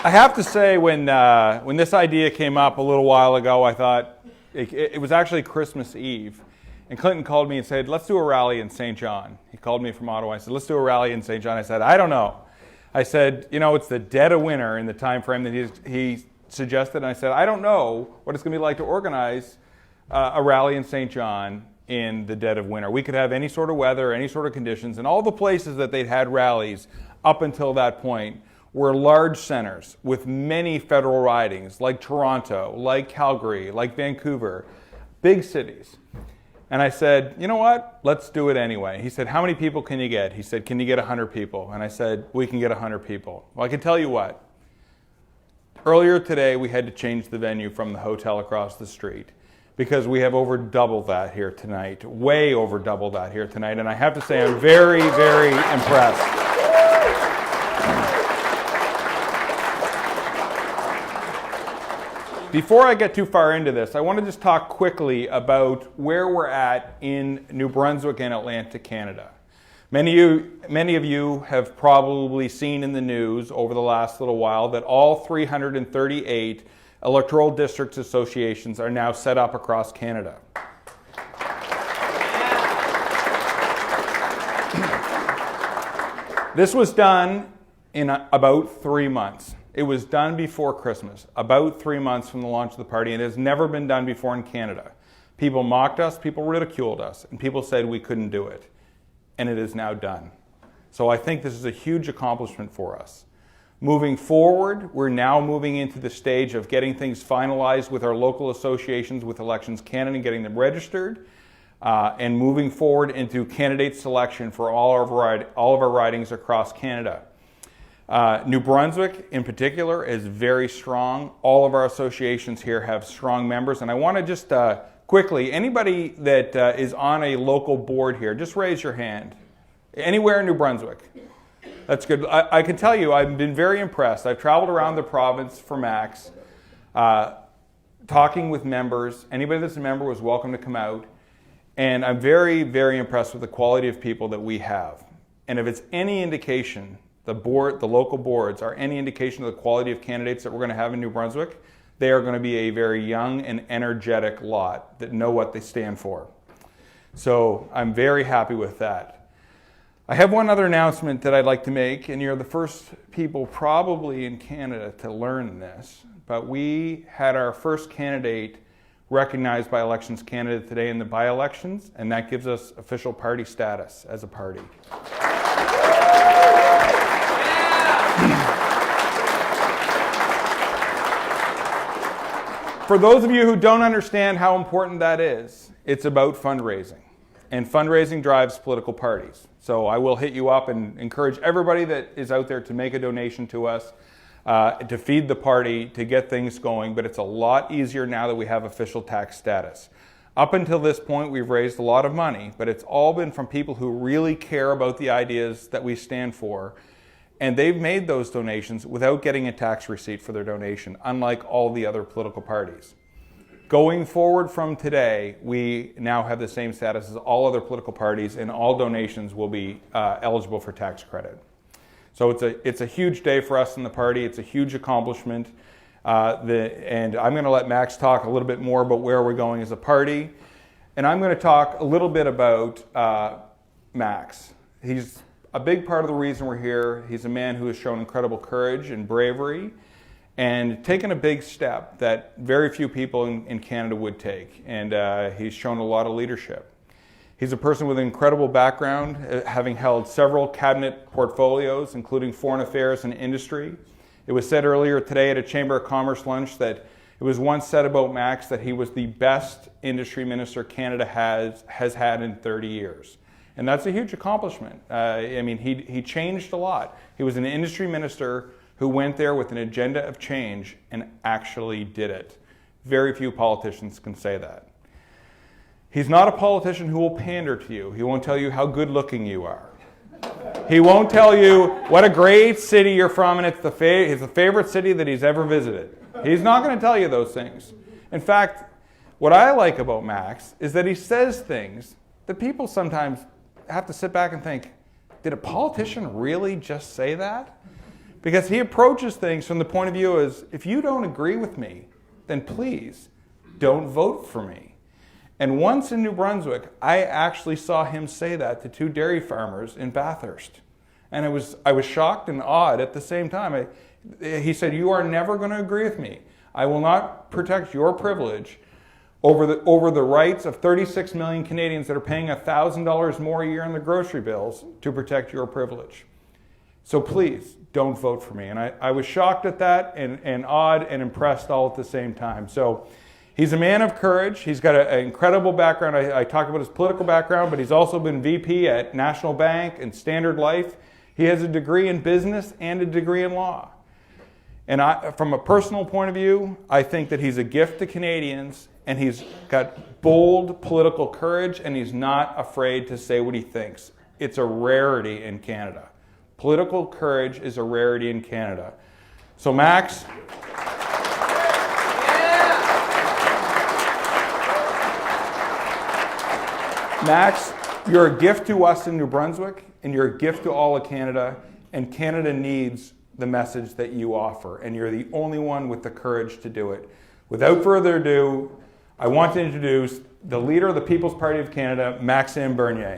I have to say, when this idea came up a little while ago, I thought it was actually Christmas Eve. And Clinton called me and said, let's do a rally in St. John. He called me from Ottawa. I said, let's do a rally in St. John. I said, I don't know. I said, it's the dead of winter in the time frame that he suggested. And I said, I don't know what it's going to be like to organize a rally in St. John in the dead of winter. We could have any sort of weather, any sort of conditions, and all the places that they'd had rallies up until that point were large centers with many federal ridings, like Toronto, like Calgary, like Vancouver, big cities. And I said, you know what? Let's do it anyway. He said, how many people can you get? He said, can you get 100 people? And I said, we can get 100 people. Well, I can tell you what. Earlier today, we had to change the venue from the hotel across the street because we have over double that here tonight, way over double that here tonight. And I have to say, I'm very, very impressed. Before I get too far into this, I want to just talk quickly about where we're at in New Brunswick and Atlantic Canada. Many of you have probably seen in the news over the last little while that all 338 electoral districts associations are now set up across Canada. This was done in about 3 months. It was done before Christmas, about 3 months from the launch of the party, and it has never been done before in Canada. People mocked us, people ridiculed us, and people said we couldn't do it. And it is now done. So I think this is a huge accomplishment for us. Moving forward, we're now moving into the stage of getting things finalized with our local associations with Elections Canada and getting them registered, and moving forward into candidate selection for all of our ridings across Canada. New Brunswick, in particular, is very strong. All of our associations here have strong members. And I want to just quickly, anybody that is on a local board here, just raise your hand. Anywhere in New Brunswick. That's good. I can tell you, I've been very impressed. I've traveled around the province for Max, talking with members. Anybody that's a member was welcome to come out. And I'm very, very impressed with the quality of people that we have. And if it's any indication, the local boards are any indication of the quality of candidates that we're going to have in New Brunswick, they are going to be a very young and energetic lot that know what they stand for. So I'm very happy with that. I have one other announcement that I'd like to make, and you're the first people probably in Canada to learn this, but we had our first candidate recognized by Elections Canada today in the by-elections, and that gives us official party status as a party. For those of you who don't understand how important that is, it's about fundraising. And fundraising drives political parties. So I will hit you up and encourage everybody that is out there to make a donation to us, to feed the party, to get things going. But it's a lot easier now that we have official tax status. Up until this point, we've raised a lot of money, but it's all been from people who really care about the ideas that we stand for. And they've made those donations without getting a tax receipt for their donation, unlike all the other political parties. Going forward from today, we now have the same status as all other political parties, and all donations will be eligible for tax credit. So it's a huge day for us in the party. It's a huge accomplishment. And I'm going to let Max talk a little bit more about where we're going as a party. And I'm going to talk a little bit about Max. He's a big part of the reason we're here. He's a man who has shown incredible courage and bravery and taken a big step that very few people in Canada would take. And he's shown a lot of leadership. He's a person with an incredible background, having held several cabinet portfolios, including foreign affairs and industry. It was said earlier today at a Chamber of Commerce lunch that it was once said about Max that he was the best industry minister Canada has had in 30 years. And that's a huge accomplishment. I mean, he changed a lot. He was an industry minister who went there with an agenda of change and actually did it. Very few politicians can say that. He's not a politician who will pander to you. He won't tell you how good looking you are. He won't tell you what a great city you're from and it's the favorite city that he's ever visited. He's not going to tell you those things. In fact, what I like about Max is that he says things that people sometimes have to sit back and think, did a politician really just say that? Because he approaches things from the point of view as, if you don't agree with me, then please don't vote for me. And once in New Brunswick, I actually saw him say that to 2 dairy farmers in Bathurst. And I was shocked and awed at the same time. He said, you are never going to agree with me. I will not protect your privilege over the rights of 36 million Canadians that are paying $1,000 more a year on their grocery bills to protect your privilege. So please, don't vote for me. And I was shocked at that and awed and impressed all at the same time. So he's a man of courage. He's got an incredible background. I talked about his political background, but he's also been VP at National Bank and Standard Life. He has a degree in business and a degree in law. And from a personal point of view, I think that he's a gift to Canadians, and he's got bold political courage, and he's not afraid to say what he thinks. It's a rarity in Canada. Political courage is a rarity in Canada. So Max, Max, you're a gift to us in New Brunswick, and you're a gift to all of Canada, and Canada needs the message that you offer, and you're the only one with the courage to do it. Without further ado, I want to introduce the leader of the People's Party of Canada, Maxime Bernier.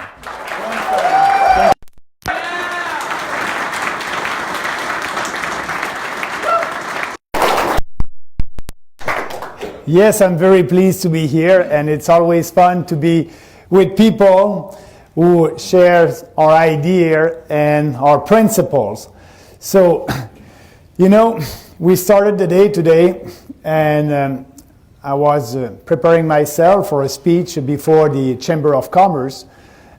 Yes, I'm very pleased to be here, and it's always fun to be with people who share our idea and our principles. So, you know, we started the day today, and I was preparing myself for a speech before the Chamber of Commerce,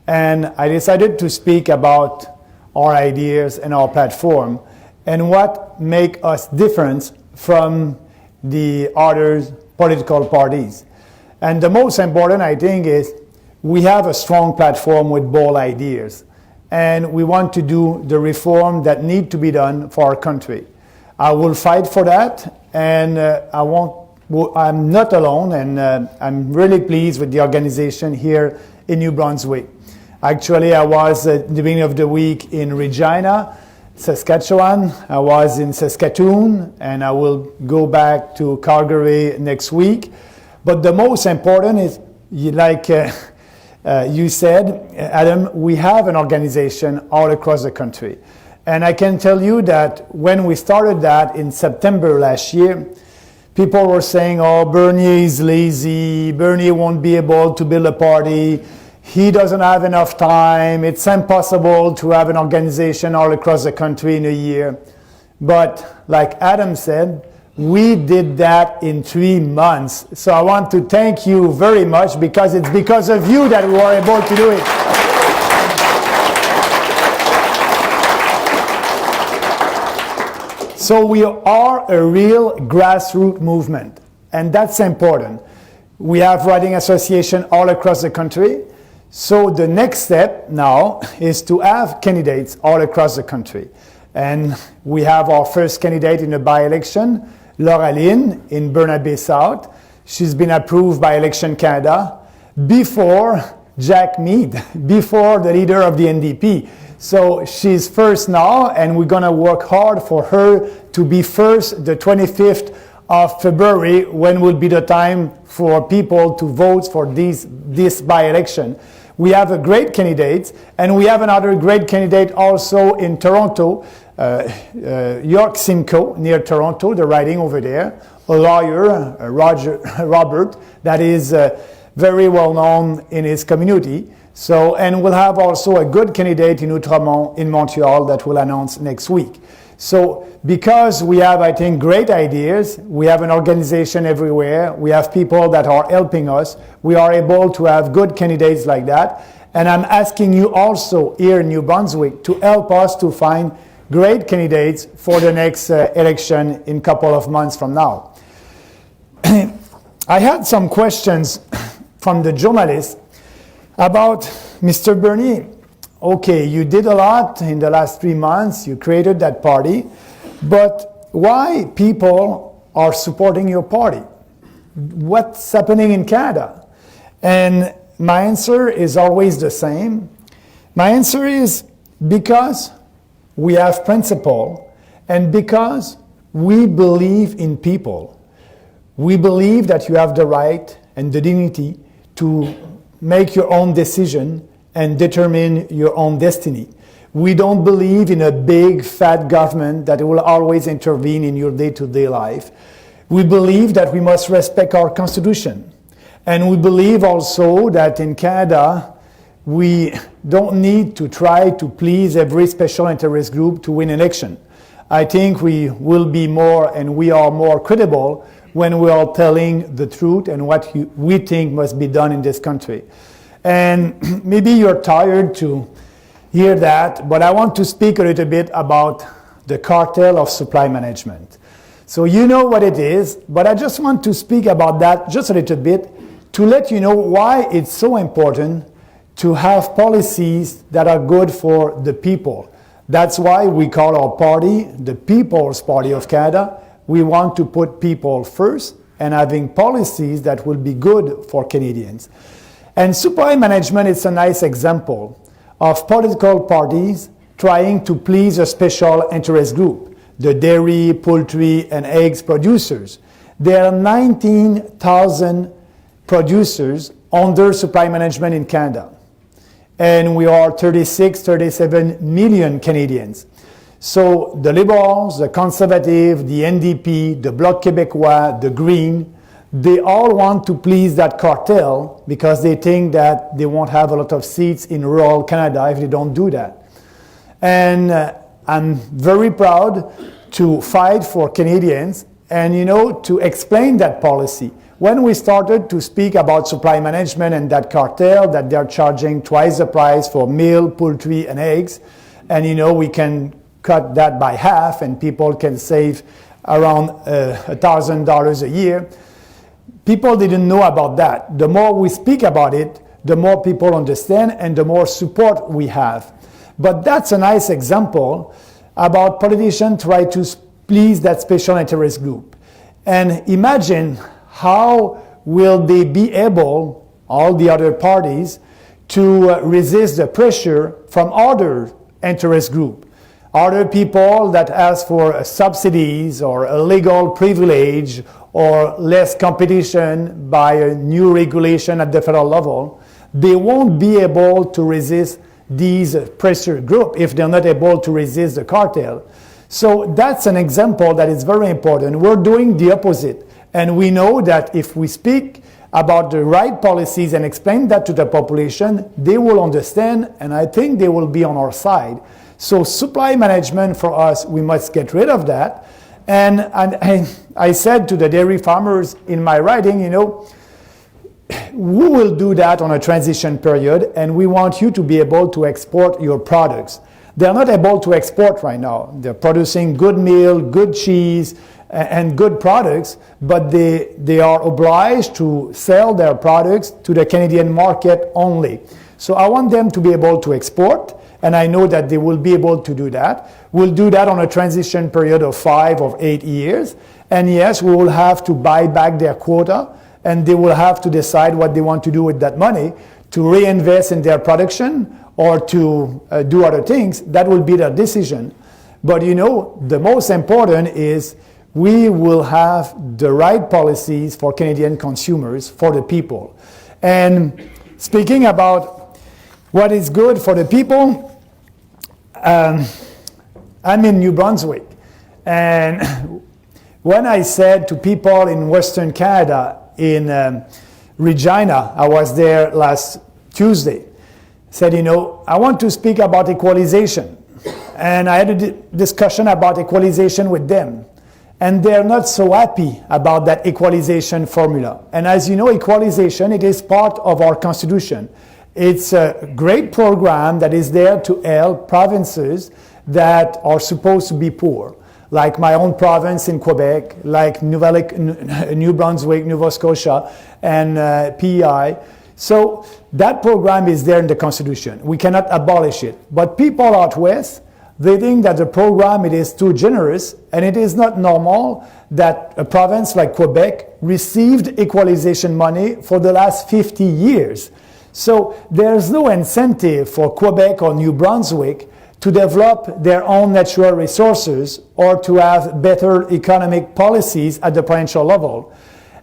and I decided to speak about our ideas and our platform and what make us different from the other political parties. And the most important, I think, is we have a strong platform with bold ideas, and we want to do the reform that need to be done for our country. I will fight for that, and I'm not alone, and I'm really pleased with the organization here in New Brunswick. Actually, I was at the beginning of the week in Regina, Saskatchewan. I was in Saskatoon, and I will go back to Calgary next week. But the most important is, like you said, Adam, we have an organization all across the country. And I can tell you that when we started that in September last year, people were saying, oh, Bernier is lazy, Bernier won't be able to build a party, he doesn't have enough time, it's impossible to have an organization all across the country in a year. But like Adam said, we did that in 3 months. So I want to thank you very much, because it's because of you that we were able to do it. So we are a real grassroots movement, and that's important. We have riding associations all across the country. So the next step now is to have candidates all across the country. And we have our first candidate in the by-election, Laura Lynn in Burnaby South. She's been approved by Election Canada before Jack Mead, before the leader of the NDP. So she's first now, and we're going to work hard for her to be first the 25th of February, when will be the time for people to vote for this by-election. We have a great candidate, and we have another great candidate also in Toronto, York Simcoe, near Toronto, the riding over there, a lawyer, Robert, that is very well known in his community. So, and we'll have also a good candidate in Outremont in Montreal that we'll announce next week. So because we have, I think, great ideas, we have an organization everywhere, we have people that are helping us, we are able to have good candidates like that. And I'm asking you also here in New Brunswick to help us to find great candidates for the next election in a couple of months from now. I had some questions from the journalists about Mr. Bernier. Okay, you did a lot in the last 3 months, you created that party, but why people are supporting your party? What's happening in Canada? And my answer is always the same. My answer is because we have principle, And because we believe in people, we believe that you have the right and the dignity to make your own decision and determine your own destiny. We don't believe in a big, fat government that will always intervene in your day-to-day life. We believe that we must respect our Constitution. And we believe also that in Canada, we don't need to try to please every special interest group to win election. I think we will be more and we are more credible when we are telling the truth and what we think must be done in this country. And maybe you're tired to hear that, but I want to speak a little bit about the cartel of supply management. So you know what it is, but I just want to speak about that just a little bit to let you know why it's so important to have policies that are good for the people. That's why we call our party the People's Party of Canada. We want to put people first and having policies that will be good for Canadians. And supply management is a nice example of political parties trying to please a special interest group, the dairy, poultry, and eggs producers. There are 19,000 producers under supply management in Canada. And we are 37 million Canadians. So the Liberals, the Conservatives, the NDP, the Bloc Québécois, the Green, they all want to please that cartel because they think that they won't have a lot of seats in rural Canada if they don't do that. And I'm very proud to fight for Canadians and, to explain that policy. When we started to speak about supply management and that cartel, that they're charging twice the price for milk, poultry, and eggs, and we can cut that by half and people can save around $1,000 a year. People didn't know about that. The more we speak about it, the more people understand and the more support we have. But that's a nice example about politicians try to please that special interest group. And imagine how will they be able, all the other parties, to resist the pressure from other interest groups, other people that ask for subsidies or a legal privilege or less competition by a new regulation at the federal level. They won't be able to resist these pressure groups if they're not able to resist the cartel. So that's an example that is very important. We're doing the opposite. And we know that if we speak about the right policies and explain that to the population, they will understand, and I think they will be on our side. So supply management for us, we must get rid of that. And I said to the dairy farmers in my writing, we will do that on a transition period, and we want you to be able to export your products. They're not able to export right now. They're producing good milk, good cheese, and good products, but they are obliged to sell their products to the Canadian market only. So I want them to be able to export, and I know that they will be able to do that. We'll do that on a transition period of 5 or 8 years. And yes, we will have to buy back their quota, and they will have to decide what they want to do with that money, to reinvest in their production or to do other things. That will be their decision. But the most important is we will have the right policies for Canadian consumers, for the people. And speaking about what is good for the people, I'm in New Brunswick. And when I said to people in Western Canada, in Regina, I was there last Tuesday, said, I want to speak about equalization. And I had a discussion about equalization with them. And they're not so happy about that equalization formula. And as you know, equalization, it is part of our Constitution. It's a great program that is there to help provinces that are supposed to be poor, like my own province in Quebec, like New Brunswick, Nova Scotia, and PEI. So that program is there in the Constitution. We cannot abolish it. But people out west, they think that the program, it is too generous, and it is not normal that a province like Quebec received equalization money for the last 50 years. So there's no incentive for Quebec or New Brunswick to develop their own natural resources or to have better economic policies at the provincial level.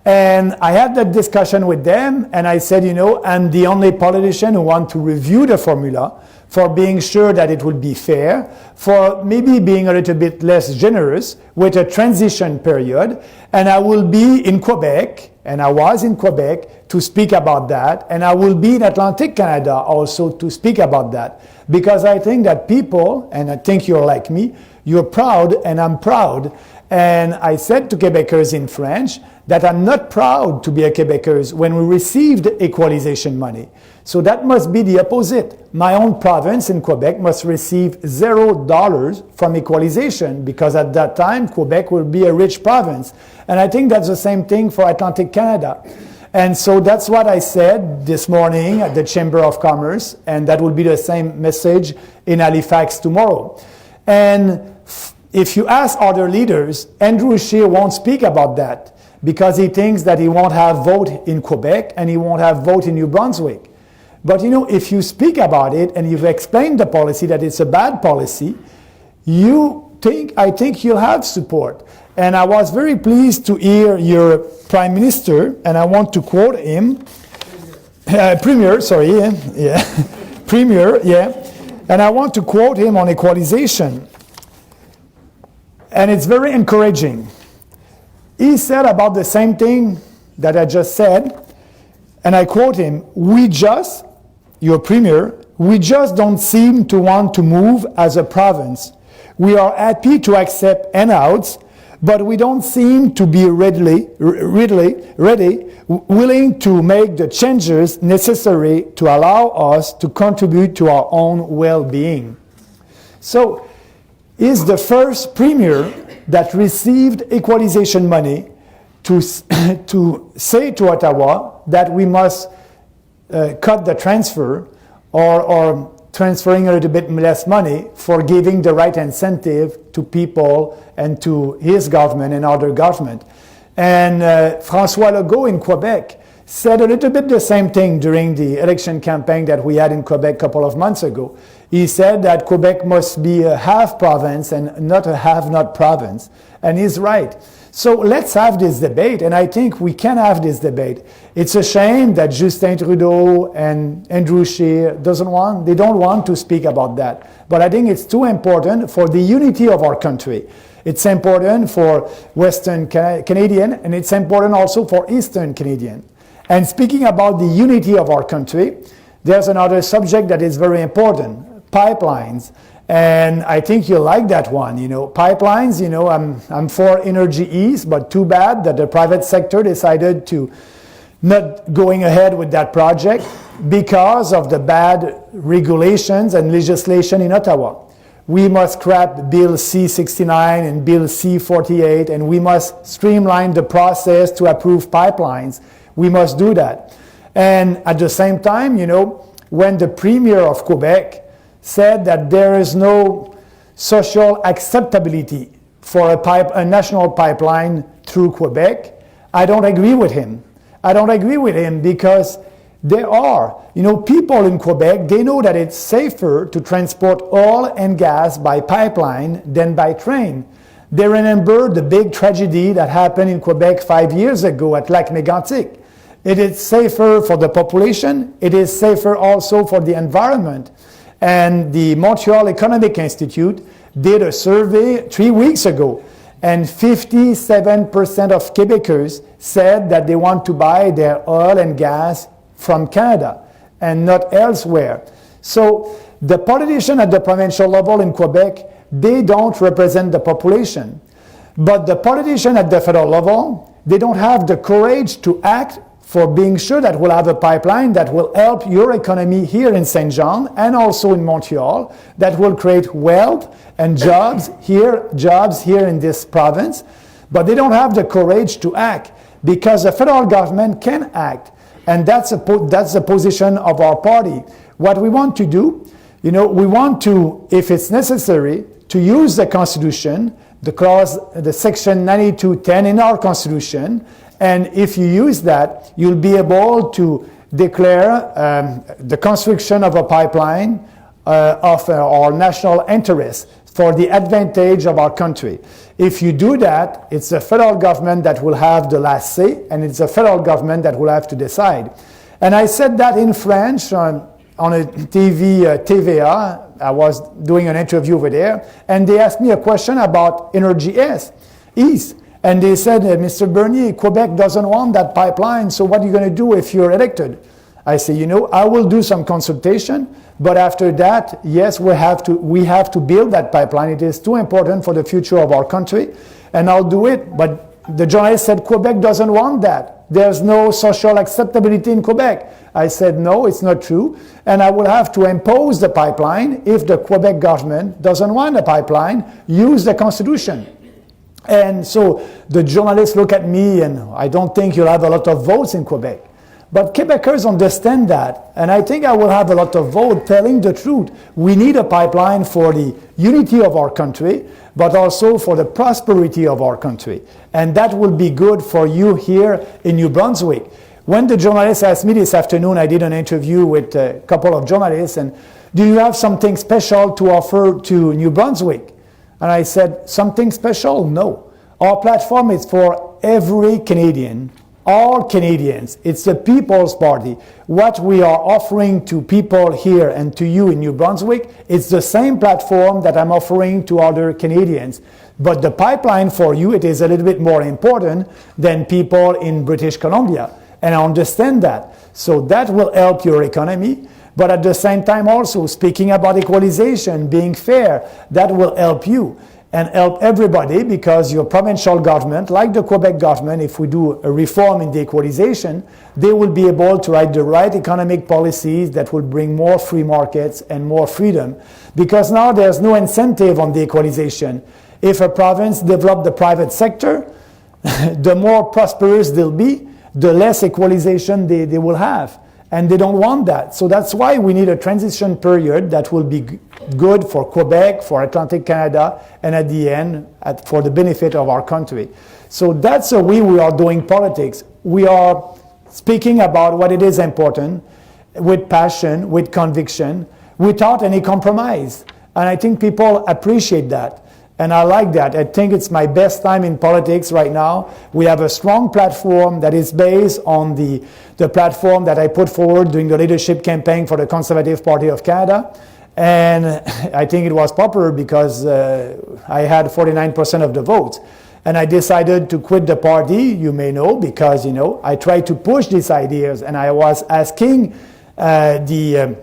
And I had that discussion with them, and I said, I'm the only politician who wants to review the formula for being sure that it will be fair, for maybe being a little bit less generous with a transition period. And I will be in Quebec, and I was in Quebec to speak about that, and I will be in Atlantic Canada also to speak about that. Because I think that people, and I think you're like me, you're proud and I'm proud. And I said to Quebecers in French that I'm not proud to be a Quebecers when we received equalization money. So that must be the opposite. My own province in Quebec must receive $0 from equalization because at that time Quebec will be a rich province. And I think that's the same thing for Atlantic Canada. And so that's what I said this morning at the Chamber of Commerce, and that will be the same message in Halifax tomorrow. And if you ask other leaders, Andrew Scheer won't speak about that because he thinks that he won't have vote in Quebec and he won't have vote in New Brunswick. But if you speak about it and you've explained the policy that it's a bad policy, I think you'll have support. And I was very pleased to hear your Prime Minister, and I want to quote him, Premier, Premier, and I want to quote him on equalization. And it's very encouraging. He said about the same thing that I just said, and I quote him, your Premier, we just don't seem to want to move as a province. We are happy to accept handouts, but we don't seem to be ready, willing to make the changes necessary to allow us to contribute to our own well-being. So, he's the first Premier that received equalization money to say to Ottawa that we must cut the transfer or transferring a little bit less money for giving the right incentive to people and to his government and other government. And François Legault in Quebec said a little bit the same thing during the election campaign that we had in Quebec a couple of months ago. He said that Quebec must be a half province and not a have-not province. And he's right. So let's have this debate, and I think we can have this debate. It's a shame that Justin Trudeau and Andrew Scheer they don't want to speak about that. But I think it's too important for the unity of our country. It's important for Western Canadian, and it's important also for Eastern Canadian. And speaking about the unity of our country, there's another subject that is very important, pipelines. And I think you like that one, Pipelines, I'm for Energy East, but too bad that the private sector decided to not going ahead with that project because of the bad regulations and legislation in Ottawa. We must scrap Bill C-69 and Bill C-48, and we must streamline the process to approve pipelines. We must do that. And at the same time, when the Premier of Quebec said that there is no social acceptability for a national pipeline through Quebec, I don't agree with him. I don't agree with him because there are, people in Quebec, they know that it's safer to transport oil and gas by pipeline than by train. They remember the big tragedy that happened in Quebec 5 years ago at Lac Mégantic. It is safer for the population. It is safer also for the environment. And the Montreal Economic Institute did a survey 3 weeks ago, and 57% of Quebecers said that they want to buy their oil and gas from Canada and not elsewhere. So the politicians at the provincial level in Quebec, they don't represent the population. But the politicians at the federal level, they don't have the courage to act for being sure that we'll have a pipeline that will help your economy here in Saint John and also in Montreal, that will create wealth and jobs here in this province. But they don't have the courage to act because the federal government can act. And that's the position of our party. What we want to do, we want to, if it's necessary, to use the Constitution, the section 9210 in our Constitution. And if you use that, you'll be able to declare the construction of a pipeline of our national interests for the advantage of our country. If you do that, it's the federal government that will have the last say, and it's the federal government that will have to decide. And I said that in French on a TVA. I was doing an interview over there, and they asked me a question about Energy East. And they said, Mr. Bernier, Quebec doesn't want that pipeline, so what are you going to do if you're elected? I say, I will do some consultation, but after that, yes, we have to build that pipeline. It is too important for the future of our country, and I'll do it. But the journalist said, Quebec doesn't want that. There's no social acceptability in Quebec. I said, no, it's not true, and I will have to impose the pipeline if the Quebec government doesn't want the pipeline, use the Constitution. And so the journalists look at me, and I don't think you'll have a lot of votes in Quebec. But Quebecers understand that, and I think I will have a lot of votes telling the truth. We need a pipeline for the unity of our country, but also for the prosperity of our country. And that will be good for you here in New Brunswick. When the journalist asked me this afternoon, I did an interview with a couple of journalists, and do you have something special to offer to New Brunswick? And I said, something special? No. Our platform is for every Canadian, all Canadians. It's the People's Party. What we are offering to people here and to you in New Brunswick, it's the same platform that I'm offering to other Canadians. But the pipeline for you, it is a little bit more important than people in British Columbia. And I understand that. So that will help your economy. But at the same time also, speaking about equalization, being fair, that will help you and help everybody, because your provincial government, like the Quebec government, if we do a reform in the equalization, they will be able to write the right economic policies that will bring more free markets and more freedom. Because now there's no incentive on the equalization. If a province develops the private sector, the more prosperous they'll be, the less equalization they will have. And they don't want that. So that's why we need a transition period that will be good for Quebec, for Atlantic Canada, and at the end, for the benefit of our country. So that's the way we are doing politics. We are speaking about what it is important with passion, with conviction, without any compromise. And I think people appreciate that. And I like that. I think it's my best time in politics right now. We have a strong platform that is based on the platform that I put forward during the leadership campaign for the Conservative Party of Canada. And I think it was popular because I had 49% of the votes. And I decided to quit the party, you may know, because, I tried to push these ideas, and I was asking the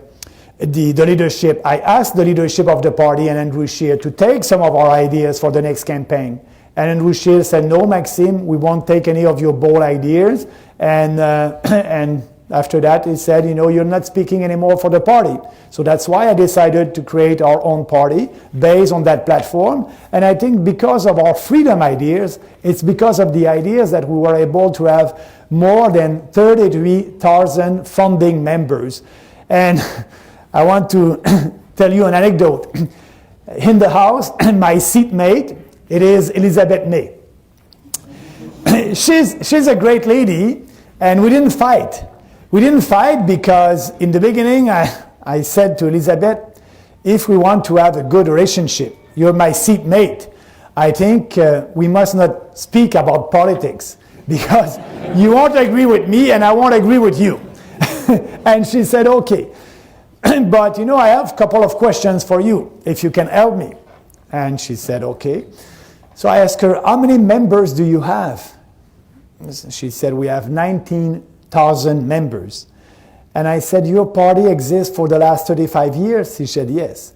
leadership. I asked the leadership of the party and Andrew Scheer to take some of our ideas for the next campaign. And Andrew Scheer said, no, Maxime, we won't take any of your bold ideas. And after that, he said, you're not speaking anymore for the party. So that's why I decided to create our own party based on that platform. And I think because of our freedom ideas, it's because of the ideas that we were able to have more than 33,000 founding members. And I want to tell you an anecdote. In the House, my seatmate, it is Elizabeth May. She's a great lady, and we didn't fight. We didn't fight because in the beginning I said to Elizabeth, if we want to have a good relationship, you're my seatmate, I think we must not speak about politics, because you won't agree with me and I won't agree with you. And she said, okay. But I have a couple of questions for you, if you can help me. And she said, okay. So I asked her, how many members do you have? She said, we have 19,000 members. And I said, your party exists for the last 35 years? She said, yes.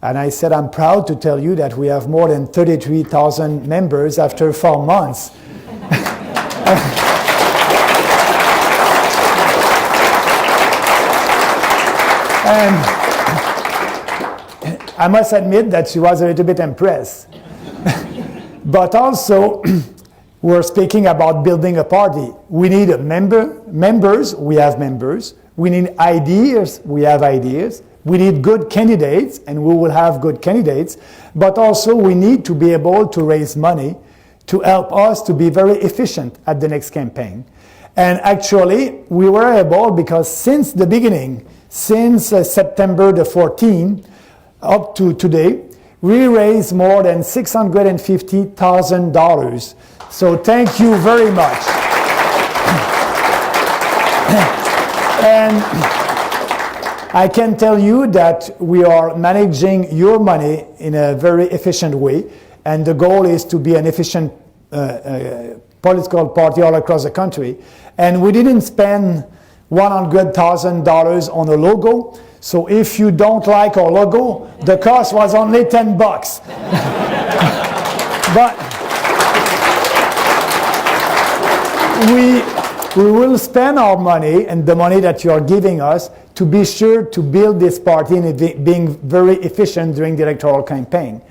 And I said, I'm proud to tell you that we have more than 33,000 members after 4 months. And I must admit that she was a little bit impressed. But also, we're speaking about building a party. We need members, we have members. We need ideas, we have ideas. We need good candidates, and we will have good candidates. But also, we need to be able to raise money to help us to be very efficient at the next campaign. And actually, we were able, because since the beginning, since September the 14th up to today, we raised more than $650,000. So thank you very much. And I can tell you that we are managing your money in a very efficient way, and the goal is to be an efficient political party all across the country. And we didn't spend $100,000 on a logo, so if you don't like our logo, the cost was only $10. But we will spend our money and the money that you are giving us to be sure to build this party and being very efficient during the electoral campaign.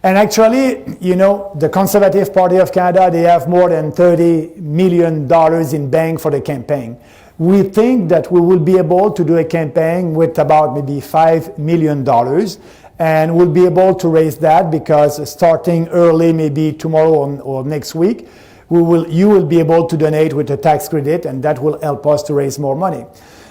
And actually, you know, the Conservative Party of Canada, they have more than $30 million in bank for the campaign. We think that we will be able to do a campaign with about maybe $5 million, and we'll be able to raise that because starting early, maybe tomorrow or next week, you will be able to donate with a tax credit, and that will help us to raise more money.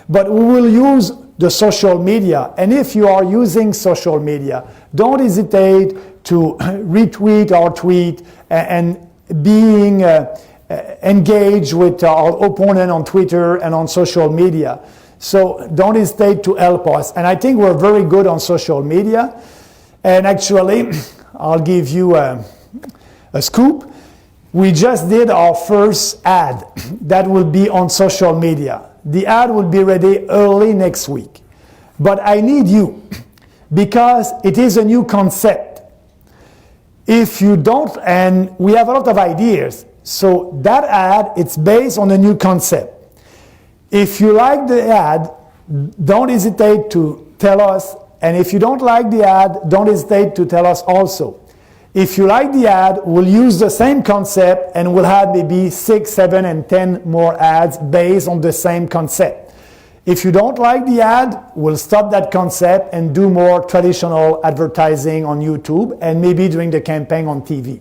But we will use the social media, and if you are using social media, don't hesitate to retweet our tweet and being engaged with our opponent on Twitter and on social media. So don't hesitate to help us. And I think we're very good on social media. And actually, I'll give you a scoop. We just did our first ad that will be on social media. The ad will be ready early next week. But I need you because it is a new concept. If you don't, and we have a lot of ideas, so that ad, it's based on a new concept. If you like the ad, don't hesitate to tell us, and if you don't like the ad, don't hesitate to tell us also. If you like the ad, we'll use the same concept and we'll have maybe 6, 7, and 10 more ads based on the same concept. If you don't like the ad, we'll stop that concept and do more traditional advertising on YouTube and maybe during the campaign on TV.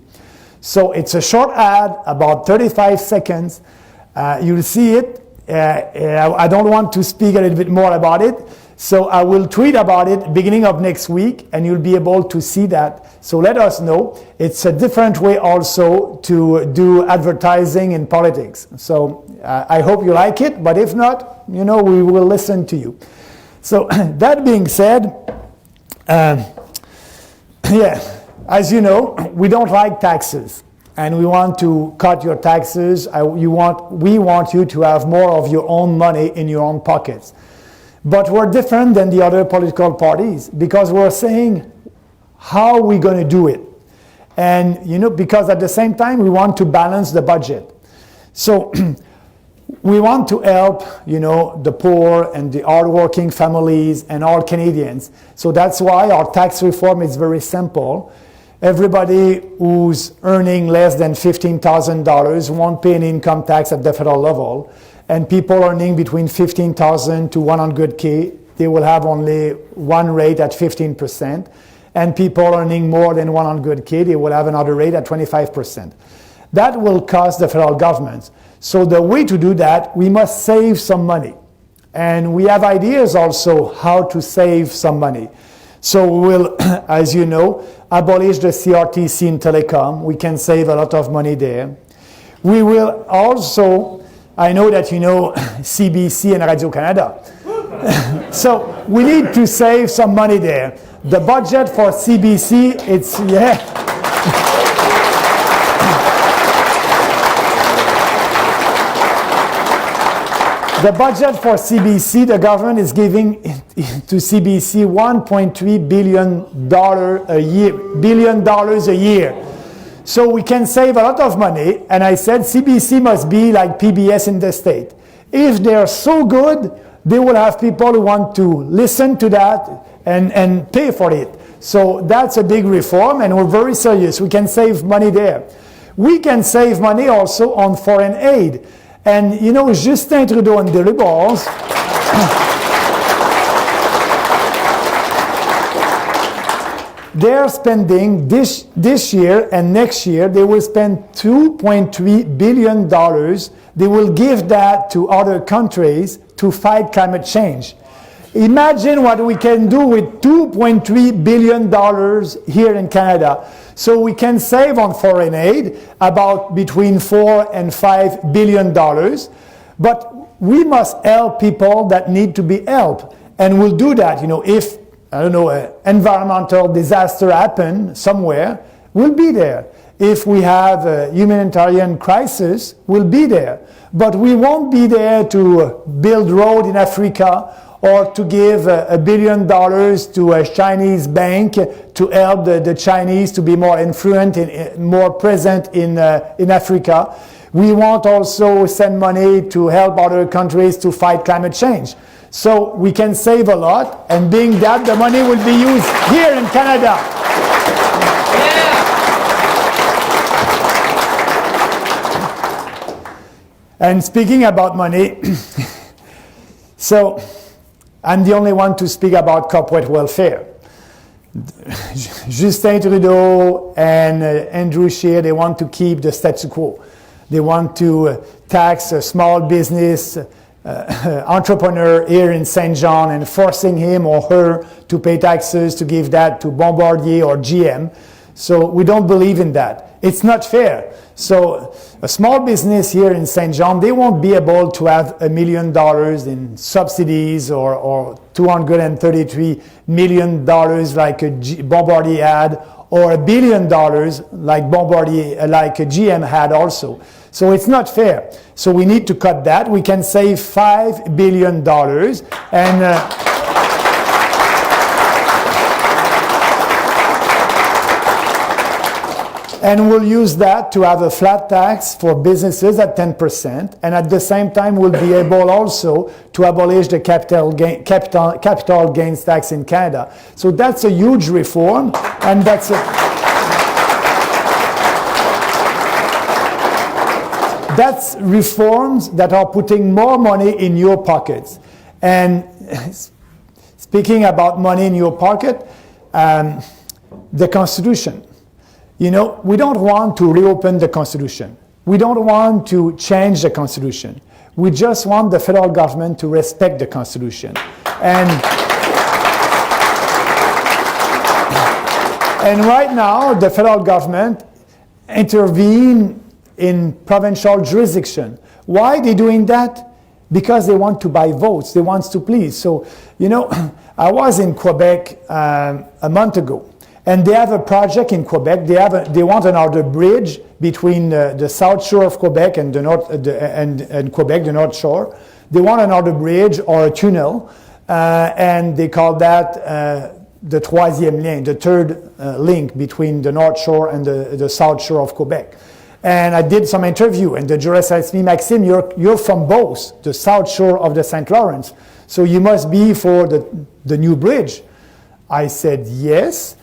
So it's a short ad, about 35 seconds. You'll see it. I don't want to speak a little bit more about it. So I will tweet about it beginning of next week, and you'll be able to see that. So let us know. It's a different way also to do advertising in politics. So I hope you like it, but if not, you know, we will listen to you. So that being said, as you know, we don't like taxes, and we want to cut your taxes. We want you to have more of your own money in your own pockets. But we're different than the other political parties because we're saying how we're going to do it. And, you know, because at the same time, we want to balance the budget. So we want to help, you know, the poor and the hardworking families and all Canadians. So that's why our tax reform is very simple. Everybody who's earning less than $15,000 won't pay an income tax at the federal level. And people earning between $15,000 to $100K, they will have only one rate at 15%. And people earning more than $100K, they will have another rate at 25%. That will cost the federal government. So the way to do that, we must save some money. And we have ideas also how to save some money. So we will, as you know, abolish the CRTC in telecom. We can save a lot of money there. We will also, I know that you know CBC and Radio-Canada. So we need to save some money there. The budget for CBC, it's, The budget for CBC, the government is giving to CBC $1.3 billion a year. So we can save a lot of money, and I said CBC must be like PBS in the state. If they're so good, they will have people who want to listen to that and pay for it. So that's a big reform, and we're very serious. We can save money there. We can save money also on foreign aid. And you know, Justin Trudeau and the Liberals, they're spending this year and next year, they will spend $2.3 billion. They will give that to other countries to fight climate change. Imagine what we can do with $2.3 billion here in Canada. So we can save on foreign aid about between $4 and $5 billion. But we must help people that need to be helped. And we'll do that, if, I don't know, an environmental disaster happen somewhere, we'll be there. If we have a humanitarian crisis, we'll be there. But we won't be there to build road in Africa or to give $1 billion to a Chinese bank to help the Chinese to be more influent, more present in Africa. We won't also send money to help other countries to fight climate change. So we can save a lot, and being that the money will be used here in Canada. And speaking about money, so I'm the only one to speak about corporate welfare. Justin Trudeau and Andrew Scheer, they want to keep the status quo. They want to tax a small business entrepreneur here in St. John and forcing him or her to pay taxes to give that to Bombardier or GM. So we don't believe in that. It's not fair. So a small business here in St. John, they won't be able to have $1 million in subsidies or $233 million like Bombardier had, or $1 billion like Bombardier, like GM had also. So it's not fair. So we need to cut that. We can save $5 billion and we'll use that to have a flat tax for businesses at 10%, and at the same time we'll be able also to abolish the capital gains tax in Canada. So that's a huge reform, and that's reforms that are putting more money in your pockets. And speaking about money in your pocket, the Constitution. We don't want to reopen the Constitution. We don't want to change the Constitution. We just want the federal government to respect the Constitution. And right now, the federal government intervene in provincial jurisdiction. Why are they doing that? Because they want to buy votes. They want to please. So, I was in Quebec a month ago. And they have a project in Quebec. They want another bridge between the south shore of Quebec and and Quebec, the north shore. They want another bridge or a tunnel, and they call that the troisième lien, the third link between the north shore and the south shore of Quebec. And I did some interview, and the jurist asked me, Maxime, you're from both the south shore of the St. Lawrence, so you must be for the new bridge. I said yes.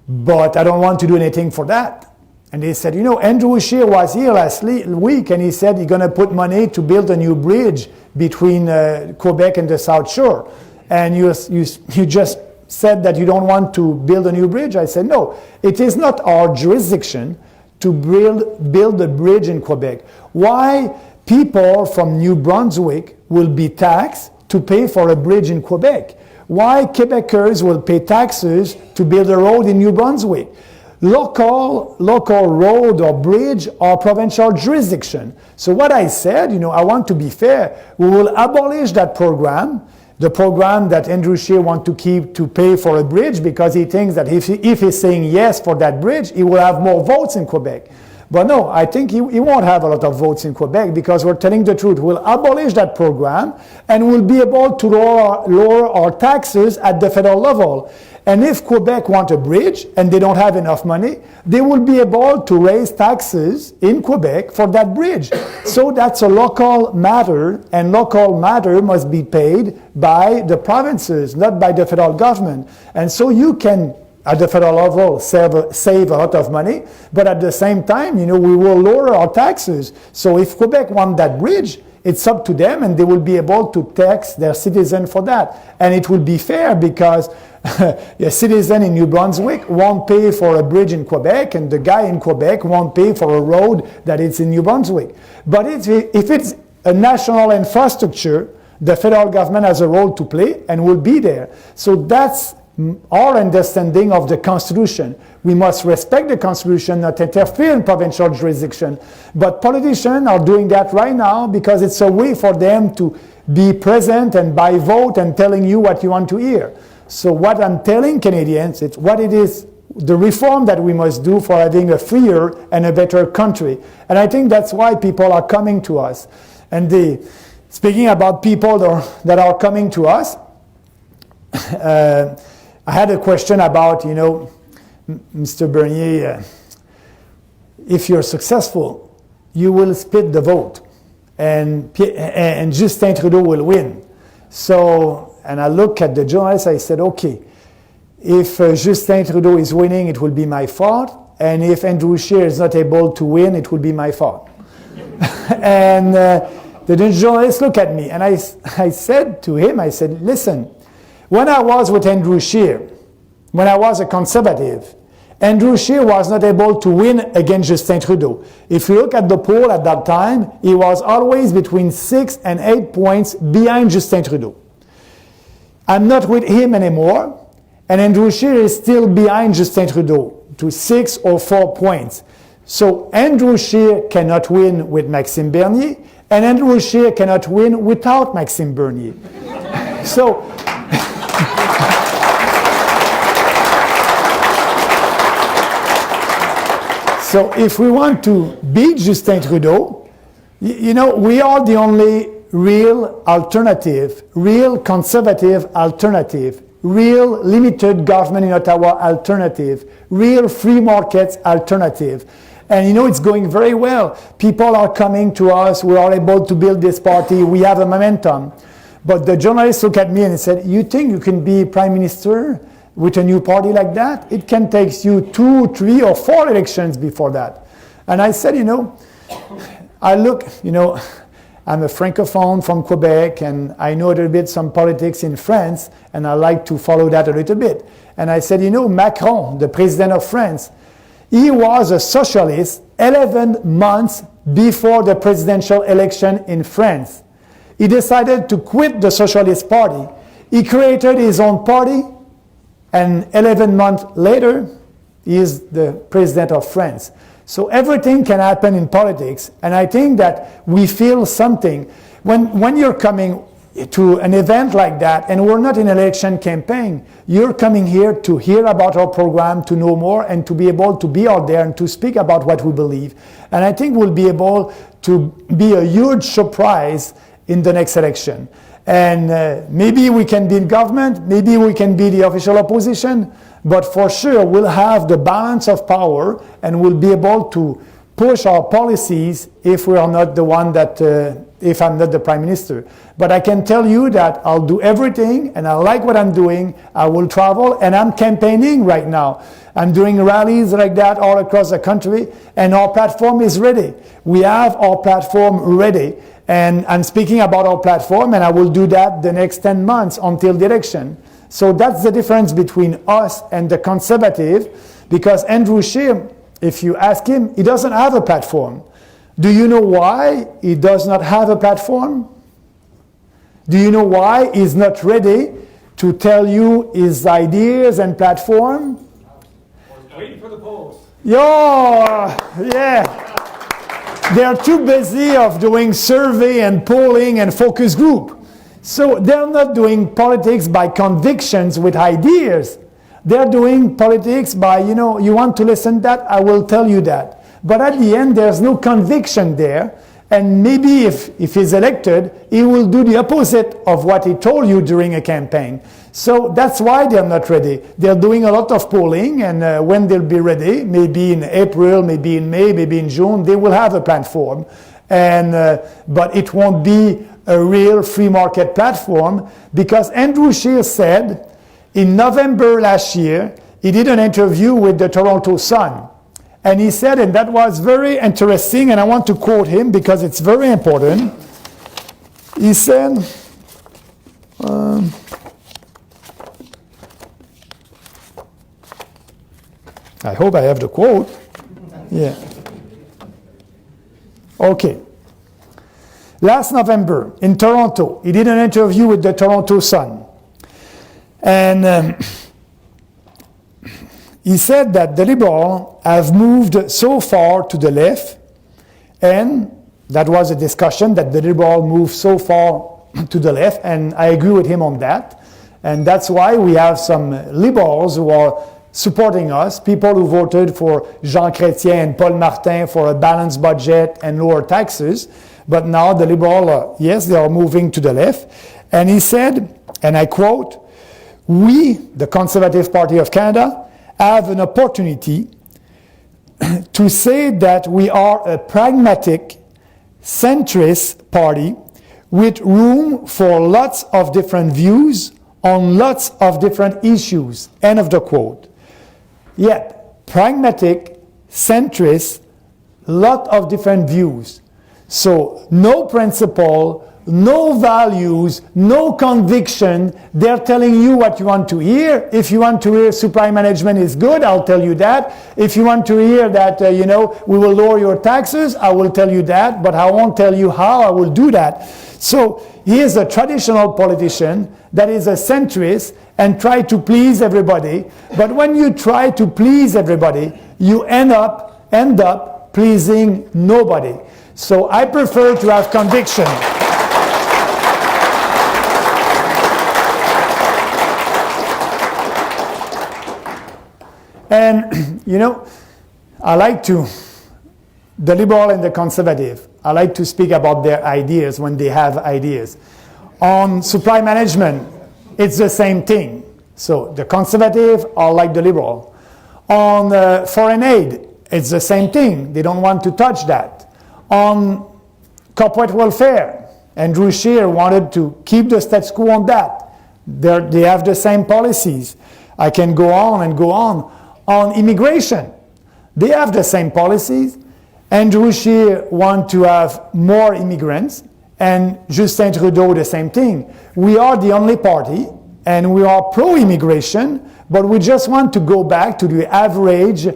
But I don't want to do anything for that. And they said, Andrew Scheer was here last week, and he said he's going to put money to build a new bridge between Quebec and the South Shore. And you just said that you don't want to build a new bridge. I said, no, it is not our jurisdiction to build a bridge in Quebec. Why people from New Brunswick will be taxed to pay for a bridge in Quebec? Why Quebecers will pay taxes to build a road in New Brunswick? Local road or bridge or provincial jurisdiction. So what I said, I want to be fair. We will abolish that program, the program that Andrew Scheer wants to keep to pay for a bridge, because he thinks that if he's saying yes for that bridge, he will have more votes in Quebec. But no, I think he won't have a lot of votes in Quebec, because we're telling the truth. We'll abolish that program, and we'll be able to lower our taxes at the federal level. And if Quebec want a bridge and they don't have enough money, they will be able to raise taxes in Quebec for that bridge. So that's a local matter, and local matter must be paid by the provinces, not by the federal government. And so you can, at the federal level, save a lot of money, but at the same time, we will lower our taxes. So if Quebec want that bridge, it's up to them, and they will be able to tax their citizens for that. And it will be fair, because a citizen in New Brunswick won't pay for a bridge in Quebec, and the guy in Quebec won't pay for a road that is in New Brunswick. But if it's a national infrastructure, The federal government has a role to play and will be there. So that's our understanding of the Constitution. We must respect the Constitution, not interfere in provincial jurisdiction. But politicians are doing that right now because it's a way for them to be present and by vote and telling you what you want to hear. So what I'm telling Canadians, it's what it is, the reform that we must do for having a freer and a better country. And I think that's why people are coming to us. And speaking about people that are coming to us, I had a question about, Mr. Bernier, if you're successful, you will split the vote, and Justin Trudeau will win. So, and I look at the journalist, I said, okay, if Justin Trudeau is winning, it will be my fault, and if Andrew Scheer is not able to win, it will be my fault. And the journalist looked at me, and I said to him, I said, listen, when I was with Andrew Scheer, when I was a Conservative, Andrew Scheer was not able to win against Justin Trudeau. If you look at the poll at that time, he was always between 6 and 8 points behind Justin Trudeau. I'm not with him anymore, and Andrew Scheer is still behind Justin Trudeau to 6 or 4 points. So Andrew Scheer cannot win with Maxime Bernier, and Andrew Scheer cannot win without Maxime Bernier. So if we want to beat Justin Trudeau, we are the only real alternative, real conservative alternative, real limited government in Ottawa alternative, real free markets alternative. And it's going very well. People are coming to us. We are able to build this party. We have a momentum. But the journalists look at me and said, you think you can be prime minister with a new party like that? It can take you 2, 3, or 4 elections before that. And I said, I'm a francophone from Quebec, and I know a little bit some politics in France, and I like to follow that a little bit. And I said, Macron, the president of France, he was a socialist 11 months before the presidential election in France. He decided to quit the Socialist Party. He created his own party, and 11 months later, he is the president of France. So everything can happen in politics, and I think that we feel something. When you're coming to an event like that, and we're not in an election campaign, you're coming here to hear about our program, to know more, and to be able to be out there and to speak about what we believe. And I think we'll be able to be a huge surprise in the next election. And maybe we can be in government, maybe we can be the official opposition, but for sure we'll have the balance of power and we'll be able to push our policies if we are not the one that, if I'm not the Prime Minister. But I can tell you that I'll do everything, and I like what I'm doing. I will travel, and I'm campaigning right now. I'm doing rallies like that all across the country, and our platform is ready. We have our platform ready. And I'm speaking about our platform, and I will do that the next 10 months until the election. So that's the difference between us and the Conservative, because Andrew Scheer, if you ask him, he doesn't have a platform. Do you know why he does not have a platform? Do you know why he's not ready to tell you his ideas and platform? Waiting for the polls. Yeah. They're too busy of doing survey and polling and focus group. So they're not doing politics by convictions with ideas. They're doing politics by, you want to listen to that, I will tell you that. But at the end, there's no conviction there. And maybe if he's elected, he will do the opposite of what he told you during a campaign. So that's why they're not ready. They're doing a lot of polling, and when they'll be ready, maybe in April, maybe in May, maybe in June, they will have a platform. But it won't be a real free market platform, because Andrew Scheer said in November last year, he did an interview with the Toronto Sun. And he said, and that was very interesting, and I want to quote him because it's very important. He said, I hope I have the quote. Yeah. Okay. last November in Toronto. He did an interview with the Toronto Sun. And he said that the Liberals have moved so far to the left, and that was a discussion that the Liberals moved so far to the left, and I agree with him on that. And that's why we have some Liberals who are supporting us, people who voted for Jean Chrétien and Paul Martin for a balanced budget and lower taxes. But now the Liberals, yes, they are moving to the left. And he said, and I quote, "We, the Conservative Party of Canada, have an opportunity to say that we are a pragmatic, centrist party with room for lots of different views on lots of different issues." End of the quote. Yet, pragmatic, centrist, lot of different views. So, no principle, no values, no conviction. They're telling you what you want to hear. If you want to hear supply management is good, I'll tell you that. If you want to hear that, we will lower your taxes, I will tell you that, but I won't tell you how I will do that. So he is a traditional politician that is a centrist and try to please everybody. But when you try to please everybody, you end up pleasing nobody. So I prefer to have conviction. And, I like to, the Liberal and the Conservative, I like to speak about their ideas when they have ideas. On supply management, it's the same thing. So the Conservative are like the Liberal. On foreign aid, it's the same thing. They don't want to touch that. On corporate welfare, Andrew Scheer wanted to keep the status quo on that. They have the same policies. I can go on and go on. On immigration, they have the same policies. Andrew Scheer wants to have more immigrants, and Justin Trudeau the same thing. We are the only party, and we are pro-immigration, but we just want to go back to the average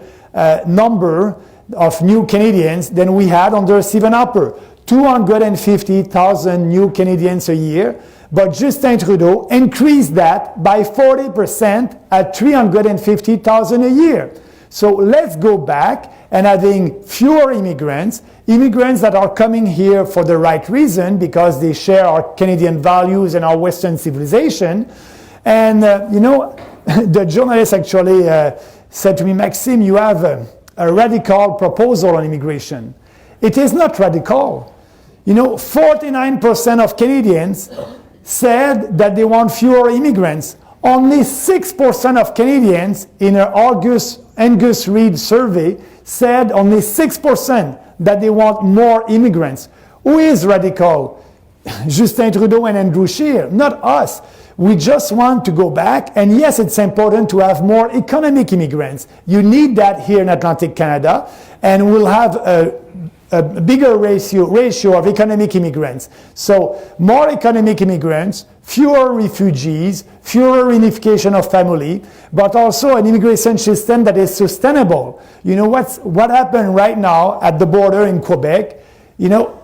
number of new Canadians than we had under Stephen Harper. 250,000 new Canadians a year, but Justin Trudeau increased that by 40% at 350,000 a year. So let's go back and having fewer immigrants that are coming here for the right reason because they share our Canadian values and our Western civilization. And, the journalist actually said to me, "Maxime, you have a radical proposal on immigration." It is not radical. 49% of Canadians said that they want fewer immigrants. Only 6% of Canadians in an Angus Reid survey said only 6% that they want more immigrants. Who is radical? Justin Trudeau and Andrew Scheer, not us. We just want to go back, and yes, it's important to have more economic immigrants. You need that here in Atlantic Canada, and we'll have a bigger ratio of economic immigrants. So more economic immigrants, fewer refugees, fewer reunification of family, but also an immigration system that is sustainable. What happened right now at the border in Quebec?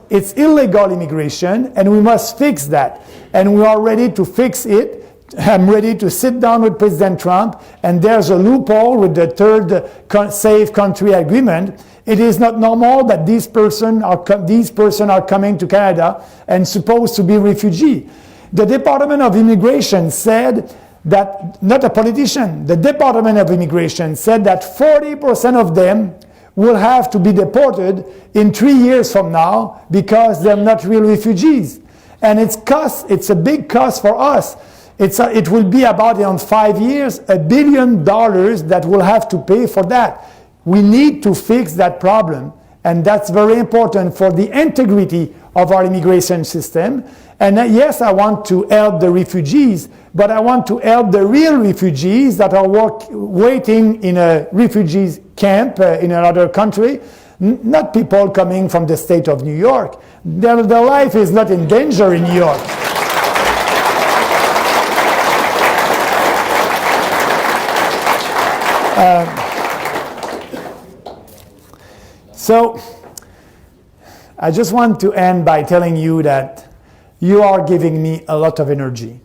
It's illegal immigration, and we must fix that. And we are ready to fix it. I'm ready to sit down with President Trump, and there's a loophole with the third Safe Country Agreement. It is not normal that these person are coming to Canada and supposed to be refugee. The Department of Immigration said that, not a politician, the Department of Immigration said that 40% of them will have to be deported in 3 years from now because they're not real refugees. And it's a big cost for us. It will be about in 5 years, $1 billion that we'll have to pay for that. We need to fix that problem, and that's very important for the integrity of our immigration system. And yes, I want to help the refugees, but I want to help the real refugees that are waiting in a refugees camp in another country, not people coming from the state of New York. Their life is not in danger in New York. So I just want to end by telling you that you are giving me a lot of energy.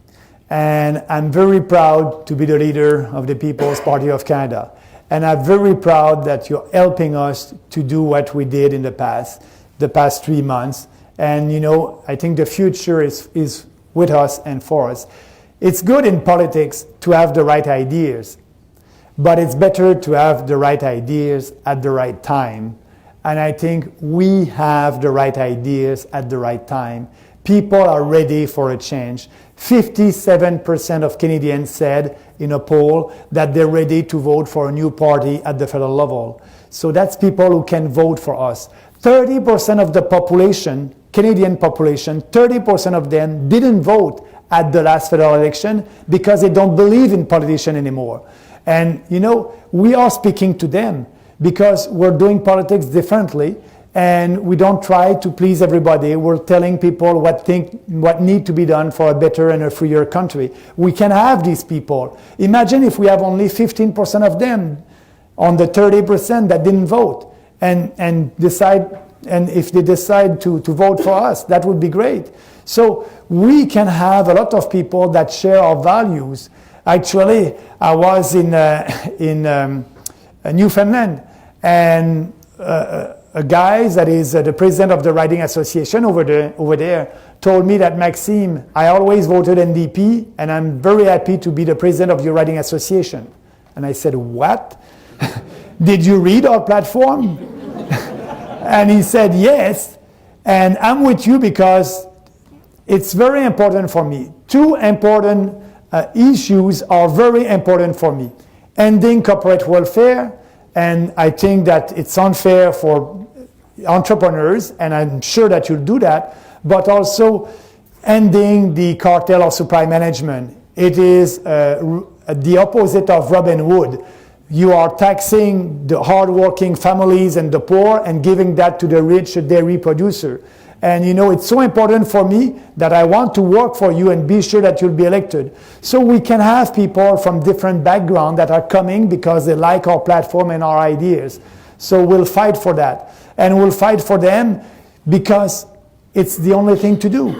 And I'm very proud to be the leader of the People's Party of Canada. And I'm very proud that you're helping us to do what we did in the past 3 months. And I think the future is with us and for us. It's good in politics to have the right ideas, but it's better to have the right ideas at the right time. And I think we have the right ideas at the right time. People are ready for a change. 57% of Canadians said in a poll that they're ready to vote for a new party at the federal level. So that's people who can vote for us. 30% of the population, Canadian population, 30% of them didn't vote at the last federal election because they don't believe in politicians anymore. And we are speaking to them because we're doing politics differently. And we don't try to please everybody. We're telling people what need to be done for a better and a freer country. We can have these people. Imagine if we have only 15% of them on the 30% that didn't vote, and if they decide to vote for us, that would be great. So we can have a lot of people that share our values. Actually, I was in Newfoundland, and a guy that is the president of the Riding Association over there told me that, Maxime, I always voted NDP and I'm very happy to be the president of your Riding Association. And I said, what? Did you read our platform? And he said, yes. And I'm with you because it's very important for me. Two important issues are very important for me. Ending corporate welfare, and I think that it's unfair for entrepreneurs, and I'm sure that you'll do that, but also ending the cartel of supply management. It is the opposite of Robin Hood. You are taxing the hardworking families and the poor and giving that to the rich dairy producer. And it's so important for me that I want to work for you and be sure that you'll be elected. So we can have people from different backgrounds that are coming because they like our platform and our ideas. So we'll fight for that. And we'll fight for them because it's the only thing to do.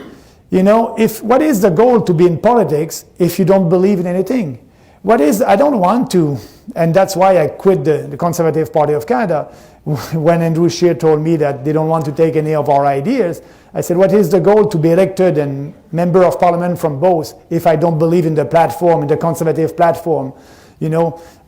What is the goal to be in politics if you don't believe in anything? I don't want to, and that's why I quit the Conservative Party of Canada. When Andrew Scheer told me that they don't want to take any of our ideas, I said, what is the goal to be elected and member of parliament from both if I don't believe in the platform, in the Conservative platform?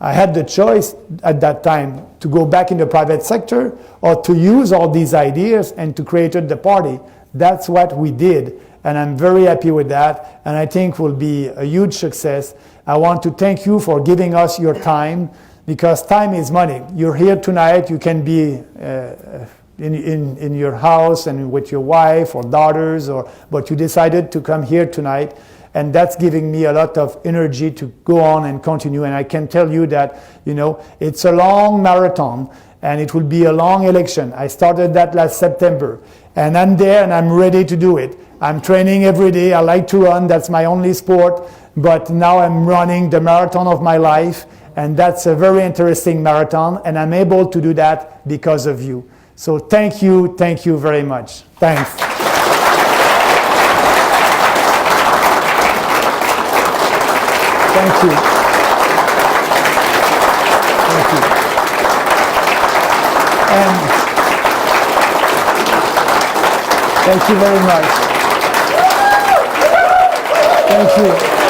I had the choice at that time to go back in the private sector or to use all these ideas and to create the party. That's what we did. And I'm very happy with that. And I think will be a huge success. I want to thank you for giving us your time, because time is money. You're here tonight. You can be in your house and with your wife or daughters, but you decided to come here tonight. And that's giving me a lot of energy to go on and continue. And I can tell you that, it's a long marathon and it will be a long election. I started that last September. And I'm there and I'm ready to do it. I'm training every day. I like to run. That's my only sport. But now I'm running the marathon of my life. And that's a very interesting marathon. And I'm able to do that because of you. So thank you very much. Thanks. Thank you. Thank you. And thank you very much. Thank you.